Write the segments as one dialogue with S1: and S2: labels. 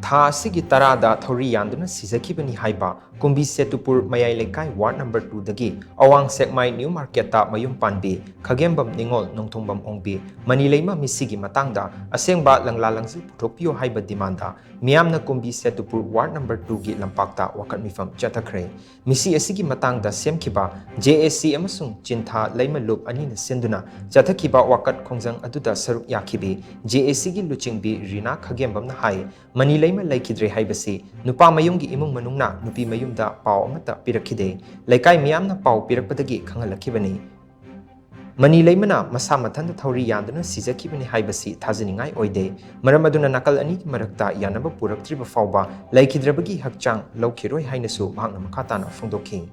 S1: Tha ASIGI tarada THOURI YANDUNA SIJAKHIBANI HAIBA Kumbi Setupur MAYAI LEIKAI Ward number 2 dagi AWANG SEKMAI New Market ta MAYUM PANBI KHANGEMBAM NINGOL NONGTHOMBAM ONGBI MANILEIMA MEESI matangda ASHENGBA LANGLA LANGJIL PUTHOKPIYU HAIBA demanda Meeyam na Kumbi Setupur Ward number 2 gi Lampakta Wakat Meepham Chathakhre MEESI ASIGI matangda semkhiba JAC amasung Chintha Leima Loop ani na senduna Chathakhiba Wakat Khongjang aduda saruk yakhibi JAC gi luchingbi Rina KHANGEMBAM na hai Manileima laikidre haibasi nupa mayumgi imung manungna nupi mayumda pau amata pirakhide laikai miyamna pau pirakpadagi khangalakhibani Manileimana masa mathanda THOURI yanduna sijakhibani haibasi thajiningai oide maramaduna nakal ani ki marakta yanaba puraktriba fauba laikidrabagi hakchang laukhiroi hainasu mahakna makhatana phongdokhi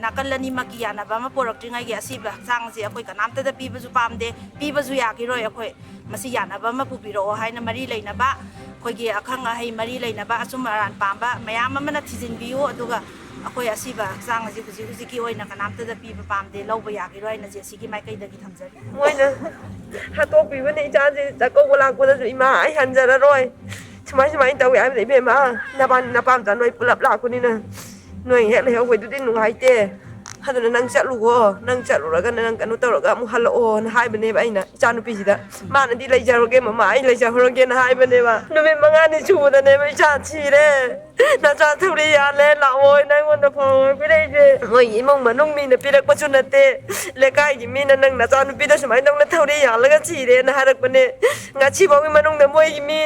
S2: Nakalani makiyana ba maporoktingai gi asiba hangse akoi kanamta da pibasu pamde pibasu yakiroi akoi masi yana ba mapupiro haina mari leina ba khoi gi akhang hai mari leina ba asumaran pamba mayam amana thijinbiu aduga akoi asiba hangse huji ki oina kanamta da piba pamde lauba yakiroi na je sigi mai kai da gi thamjari
S3: moina hatok pibani chaje jakau bolak da ima ai hanjara roi smai tawi ai dei bema napam ta noi pulap la kunina noi hek leh hoi dudin nung haite hadana nang chatlu raga nang kanu tawraga mu halo na hai bane ba ina chanu pisida mana di lai jaroge mama ai lai jaroge na hai bane ba numi mangani chuda ne ba cha chire na cha THOURI ya le la oi nang won da pho pi dei je hoi imong manung mi na pirak pa chunate lekai gi mi na nang na chanu pi da smai nang na THOURI ya la ga chire na harak bane nga chi bawi manung na moi gi mi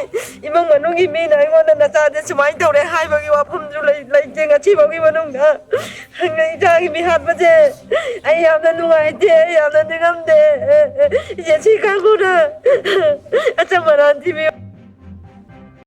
S3: imong manung gi mi na won na cha de smai THOURI hai ba gi wa phum ju lai je nga chi bawi manung da ngai cha gi mi hat ba je ai am na nuai de am na ningam de je chi ka ku na acha maran ti mi